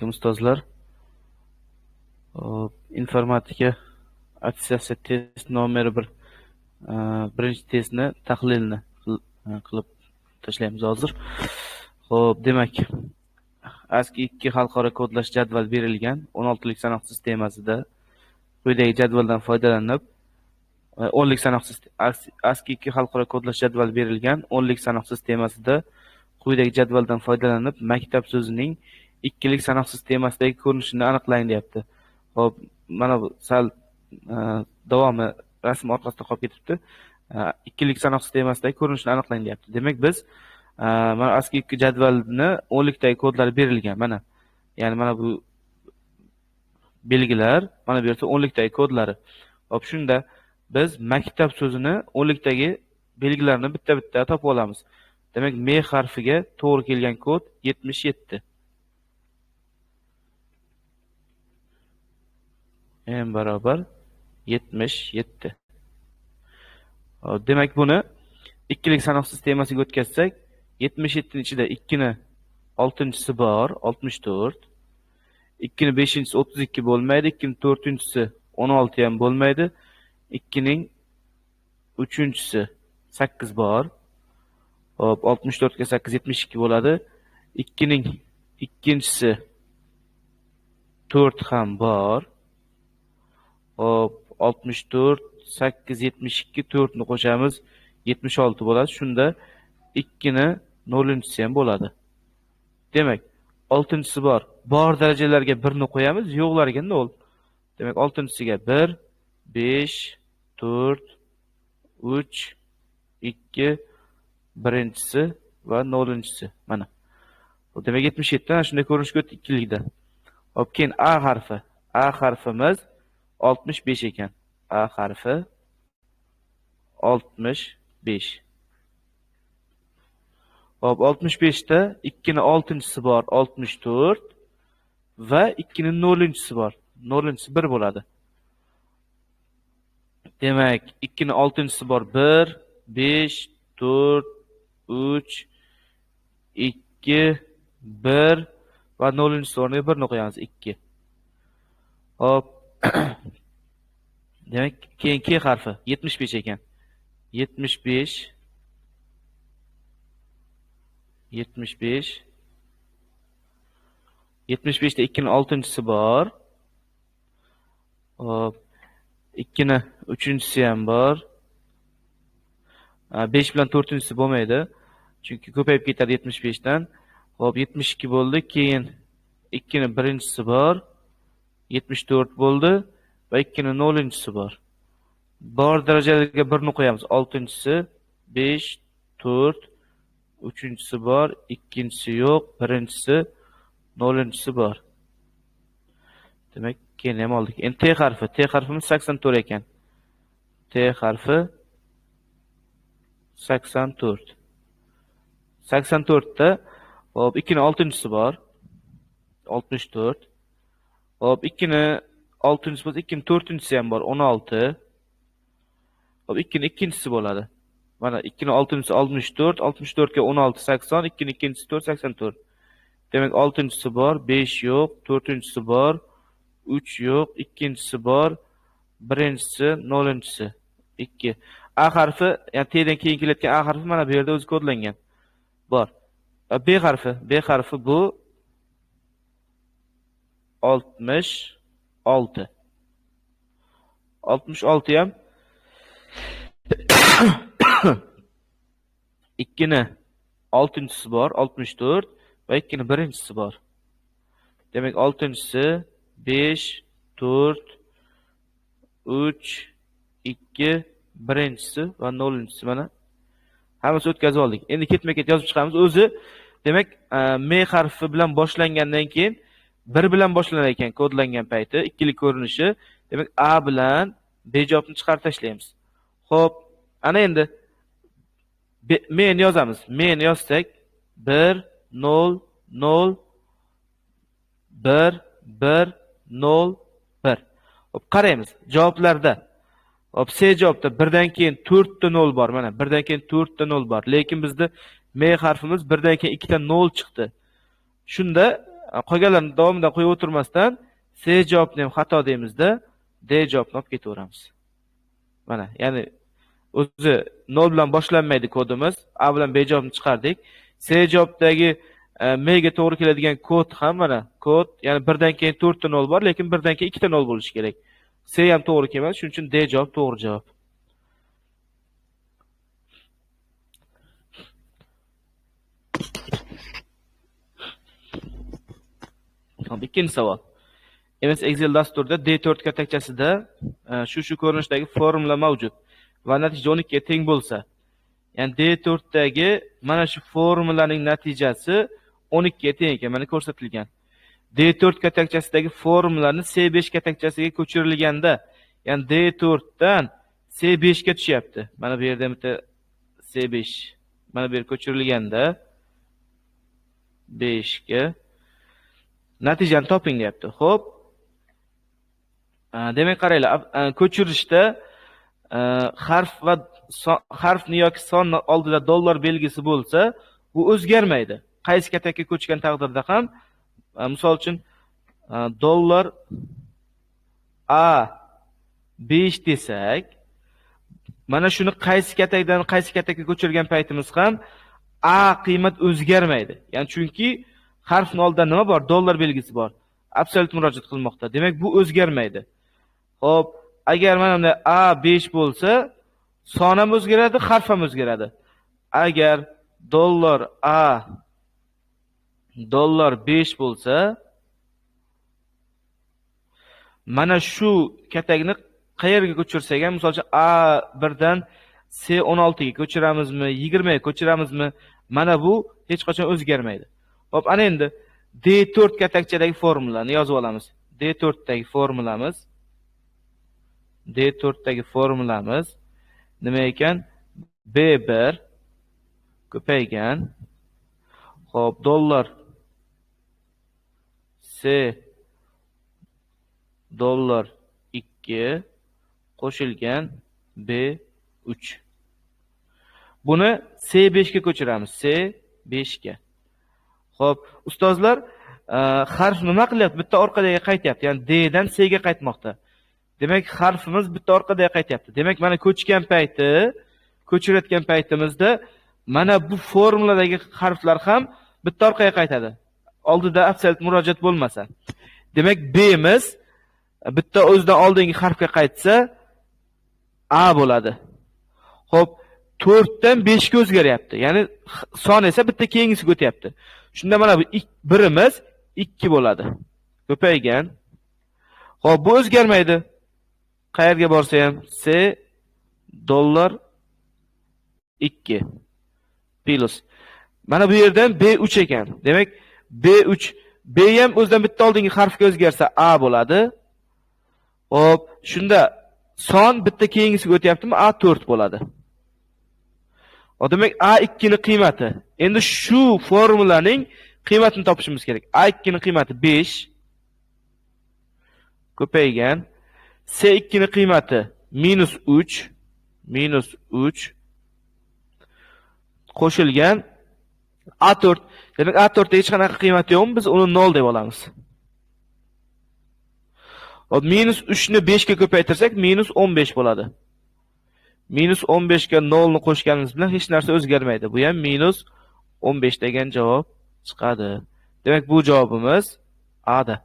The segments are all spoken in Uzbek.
alaykum ustozlar. Informatika attestatsiya test nomeri 1 birinchi testni tahlilni qilib tashlaymiz hozir. Xo'p, demak, ASCII 2 xalqaro kodlash jadval berilgan 16lik sanoq sistemasida quyidagi jadvaldan foydalanib 10lik sanoq ASCII 2 xalqaro kodlash jadval berilgan 10lik sanoq sistemasida quyidagi jadvaldan foydalanib maktab so'zining 2lik sanoq sistemasidagi ko'rinishini aniqlang deyapti. Xo'p, mana bu sal davomi rasm orqasida qolib ketibdi. 2lik sanoq sistemasidagi ko'rinishni aniqlang deyapti. Demak, biz mana ASCII 2 jadvalini 10likdagi kodlari berilgan. Mana, ya'ni mana bu belgilar, mana bu yerda 10likdagi kodlari. Xo'p, shunda biz maktab so'zini 10likdagi belgilarini bitta-bitta topib olamiz. Demak, M harfiga to'g'ri kelgan kod 77. M barobar 77. Demak, buni ikkilik sanoq sistemasiga o'tkazsak, 77 ning ichida 2 ni 6-chisi bor, 64. 2 ni 5-chisi 32 bo'lmaydi, 2 ning 4-chisi 16 ham bo'lmaydi. 2 ning 3-chisi 8 bor. Hop, 64 ga 8 72 bo'ladi. 2 ning 2-chisi 4 ham bor. Hop, 64 8 72 4 ni qo'shamiz 76 bo'ladi. Shunda 2 ni 0-chisi ham bo'ladi. Demak, 6-chisi bor. Bor darajalarga 1 ni qo'yamiz, yo'qlarga 0. Demak, 6-chisiga 1 5 4 3 2 birinchisi va 0-chisi. Mana. Demak, 77 dan shunday ko'rinishga o'tdi ikkilikda. Hop, keyin A harfi. A harfimiz 65 ekan. A harfi 65. Hop, 65 da 2 ni 6-chisi bor, 64 va 2 ni 0-chisi bor. 0-chisi 1 bo'ladi. Demak, 2 ni 6-chisi bor 1 5 4 3 2 1 va 0-chisi o'rniga 1 ni qo'yamiz 2. Hop. Demak, keyin K harfi 75 ekan. 75 75 da 2 ni 6-chisi bor. Hop. 2 ni 3-chisi ham bor. 5 bilan 4-chisi bo'lmaydi. Chunki ko'payib ketadi 75 dan. Hop, 72 bo'ldi. Keyin 2 ni 1-chisi bor. 74 bo'ldi va 2 ni 0-chisi bor. Bor darajalarga 1 ni qo'yamiz. 6-chisi 5 4 3-chisi bor, 2-chisi yo'q, 1-chisi 0-chisi bor. Demak, keyin ham oldik. Endi T harfi. T harfimiz 84 ekan. T harfi 84. 84 da hop 2 ni 6-chisi bor. 64. Hop, 2 ni 6-chisi bo'lsa, 2 ni 4-chisi ham bor, 16. Hop, 2 ni 2-chisi bo'ladi. Mana 2 ni 6-chisi 64, 64 ga 16 80, 2 ni 2-chisi 4 84. Demak, 6-chisi bor, 5 yo'q, 4-chisi bor, 3 yo'q, 2-chisi bor, 1-chisi 0-chisi 2. A harfi, ya'ni T dan keyin kelayotgan A harfi mana bu yerda o'zi kodlangan. Bor. B harfi. B harfi bu 66. 66 ham 2 ni 6-chisi bor, 64 va 2 ni 1-chisi bor. Demak, 6-chisi 5 4 3 2 1-chisi va 0-chisi mana. Hammasi o'tkazib oldik. Endi ketma-ket yozib chiqamiz. O'zi demak, M harfi bilan boshlangandan keyin 1 bilan boshlanar ekan kodlangan payti, ikkilik ko'rinishi. Demak, A bilan B javobni chiqarib tashlaymiz. Xo'p, ana endi men yozamiz. Men yozsak 1 0 0 1 1 0 1. Hop, qaraymiz. Javoblarda hop, C javobda 1 dan keyin 4 ta 0 bor. Mana 1 dan keyin 4 ta 0 bor. Lekin bizda M harfimiz 1 dan keyin 2 ta 0 chiqdi. Shunda qolganlarni davomidan qo'yib o'tirmasdan C javobni ham xato deymizda, D javobni olib ketaveramiz. Mana, ya'ni o'zi 0 bilan boshlanmaydi kodimiz. A bilan B javobni chiqardik. C javobdagi M ga to'g'ri keladigan kod ham mana, kod, ya'ni 1 dan keyin 4 ta 0 bor, lekin 1 dan keyin 2 ta 0 bo'lishi kerak. C ham to'g'ri kelmadi, shuning uchun D javob to'g'ri javob. Ikkinchi savol. MS Excel dasturida D4 katakchasida shu ko'rinishdagi formula mavjud va natija 12 ga teng bo'lsa, ya'ni D4 dagi mana shu formulaning natijasi 12 ga teng ekan, mana ko'rsatilgan. D4 katakchasidagi formulani C5 katakchasiga ko'chirilganda, ya'ni D4 dan C5 ga tushyapti. Mana bu yerda bitta C5 mana bu yerga ko'chirilganda 5 ga natijani toping deyapti. Xo'p. Demak qaranglar, ko'chirishda harfni yoki sonni oldida dollar belgisi bo'lsa, bu o'zgarmaydi. Qaysi katakka ko'chgan taqdirda ham, misol uchun dollar A5 desak, mana shuni qaysi katakdan qaysi katakka ko'chirgan paytimiz ham A qiymat o'zgarmaydi. Ya'ni chunki harfning oldida nima bor? Dollar belgisi bor. Absolut murojaat qilmoqda. Demak, bu o'zgarmaydi. Xo'p, agar mana bunday A5 bo'lsa, son ham o'zgaradi, harf ham o'zgaradi. Agar dollar 5 bo'lsa, mana shu katakni qayerga ko'chirsak ham, masalan, A1 dan C16 ga ko'chiramizmi, 20 ga ko'chiramizmi, mana bu hech qachon o'zgarmaydi. Xo'p, ana endi D4 katakchadagi formulani yozib olamiz. D4 dagi formulamiz nima ekan? B1 ko'paygan. Xo'p, dollar C dollar 2 qo'shilgan B3. Buni C5 ga ko'chiramiz. C5 ga. Xo'p, ustozlar, harf nima qilyapti? Bitta orqaga qaytyapti. Ya'ni D dan C ga qaytmoqda. Demak, harfimiz bitta orqaga qaytyapti. Demak, mana ko'chirayotgan paytimizda mana bu formuladagi harflar ham bitta orqaga qaytadi. Oldida absolut murojaat bo'lmasa. Demak, B'miz bitta o'zidan oldingi harfga qaytsa A bo'ladi. Xo'p, 4 dan 5 ga o'zgaryapti. Ya'ni son esa bitta keyingisiga o'tyapti. Shunda mana bu birimiz 2 bo'ladi. Ko'paygan. Xo'p, bu o'zgarmaydi. Qayerga borsa ham C dollar 2 plus. Mana bu yerdan B3 ekan. Demak, B3, B ham o'zidan bitta oldingi harfga o'zgarsa A bo'ladi. Xo'p, shunda son bitta keyingisiga o'tyaptimi? A4 bo'ladi. Demak, A2 ning qiymati. Endi shu formulaning qiymatini topishimiz kerak. A2 ning qiymati 5 ko'paygan. C2 ning qiymati -3 qo'shilgan A4. Demak, A4 da hech qanaqa qiymati yo'qmi? Biz uni 0 deb olamiz. Hop, -3 ni 5 ga ko'paytirsak -15 bo'ladi. -15 ga 0 ni qo'shganimiz bilan hech narsa o'zgarmaydi. Bu ham -15 degan javob chiqadi. Demak, bu javobimiz A da.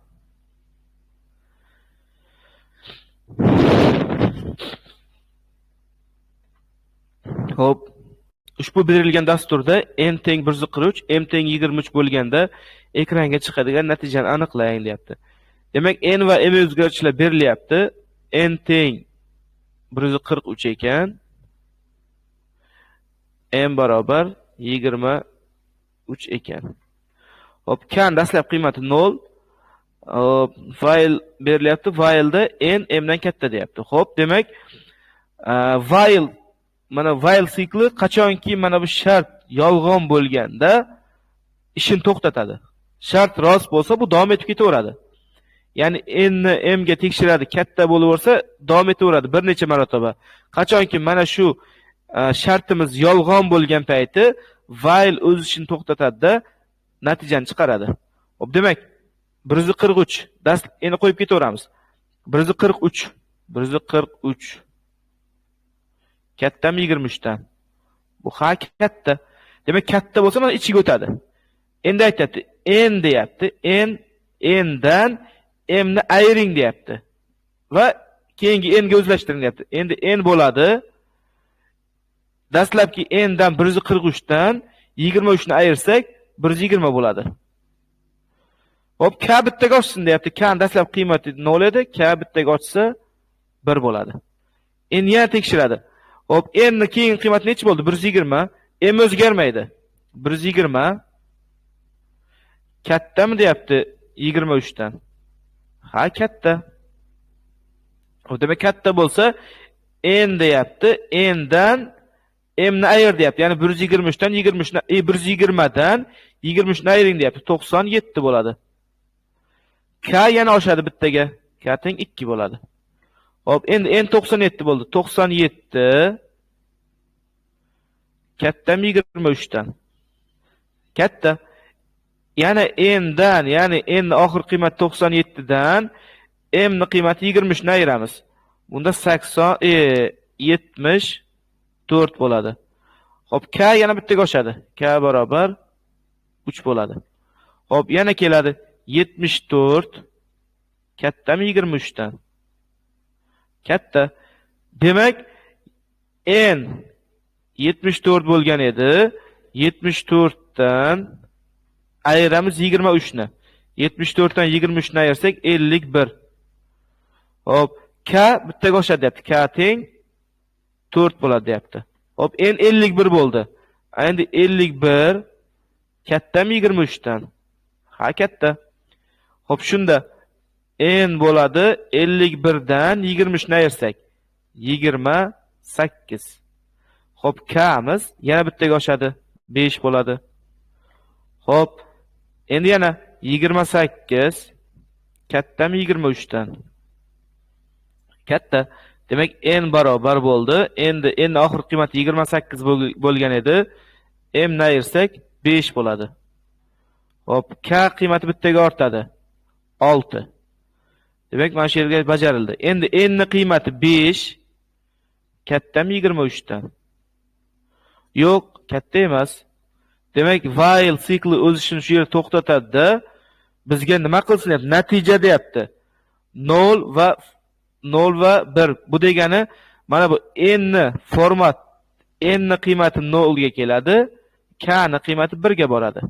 Xo'p, ushbu berilgan dasturda n teng 143, m teng 23 bo'lganda ekranga chiqadigan natijani aniqlang deyapti. Demak, n va m o'zgarishlar berilyapti. N teng 143 ekan. M barobar 23 ekan. Hop, kan dastlab qiymati 0. While berilyapti. While'da n m dan katta deyapti. Hop, demak, while mana while sikli qachonki mana bu shart yolg'on bo'lganda ishini to'xtatadi. Shart rost bo'lsa, bu davom etib ketaveradi. Ya'ni n ni m ga tekshiradi, katta bo'laversa, davom etaveradi bir necha marotaba. Qachonki mana shu shartimiz yolg'on bo'lgan payti while o'z ishini to'xtatadi-da, natijani chiqaradi. Hop, demak, 143. Dast endi qo'yib ketaveramiz. 143. 143. Kattami 23 dan. Bu katta. Demak, katta bo'lsa mana ichiga o'tadi. Endi aytadi, n deyapti. N dan m ni ayiring deyapti. Va keyingi n ga o'zlashtiring deyapti. Endi n bo'ladi. Dastlabki n dan 143 dan 23 ni ayirsak 120 bo'ladi. Hop, k bittaga ochsin deyapti. K dastlabki qiymati 0 edi. K bittaga ochsa 1 bo'ladi. Endi yana tekshiradi. Hop, n ni keyingi qiymati necha bo'ldi? 120. M o'zgarmaydi. 120 kattami deyapti 23 dan. Ha, katta. O demak katta bo'lsa n deyapti. N dan m ni ayir deyapti. Ya'ni 123 dan 120 dan 23 ni ayiring deyapti. 97 bo'ladi. K yana oshadi bittaga. K teng 2 bo'ladi. Hop, endi n 97 bo'ldi. 97 kattami 23 dan. Katta. Yana n dan, ya'ni n ni oxir qiymati 97 dan m ni qiymati 23 ni ayiramiz. Bunda 74 bo'ladi. Hop, k yana bittaga oshadi. K barobar 3 bo'ladi. Hop, yana keladi 74 kattami 23 dan. Katta. Demak, n 74 bo'lgan edi. 74 dan ayiramiz 23 ni. 74 dan 23 ni ayirsak 51. Hop, k bittaga oshadi deyapti. K teng 4 bo'ladi deyapti. Hop, n 51 bo'ldi. Endi 51 kattami 23 dan. Ha, katta. Hop, shunda n bo'ladi 51 dan 23 ni ayirsak 28. Hop, k'miz yana bittaga oshadi. 5 bo'ladi. Hop, endi yana 28 kattami 23 dan. Katta. Demak, n barobar bo'ldi. Endi n oxirgi qiymati 28 bo'lgan edi. M ni ayirsak 5 bo'ladi. Hop, k qiymati bittaga ortadi. 6. Demak, mana shu yerga bajarildi. Endi n ni qiymati 5 kattami 23 dan. Yo'q, katta emas. Demak, while sikli o'z ishini shu yerda to'xtatadi-da, bizga nima qilsin deyapti? Natija deyapti. 0 va 1. Bu degani mana bu n ni format n ni qiymati 0 ga keladi, k ni qiymati 1 ga boradi.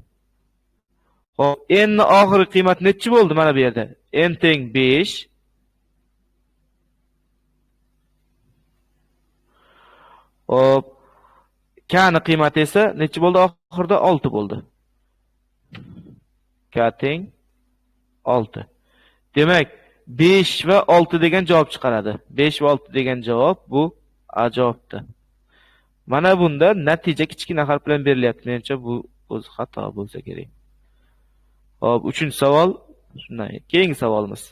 Xo'p, n ni oxirgi qiymati nechi bo'ldi mana bu yerda? N teng 5. Xo'p, k ni qiymati esa nechi bo'ldi oxirida? 6 bo'ldi. K teng 6. Demak, 5 va 6 degan javob chiqaradi. 5 va 6 degan javob bu A javobdir. Mana bunda natija kichkina harf bilan berilyapti. Menimcha bu o'zi xato bo'lsa kerak. Hop, 3-savol. Shundan keyingi savolimiz.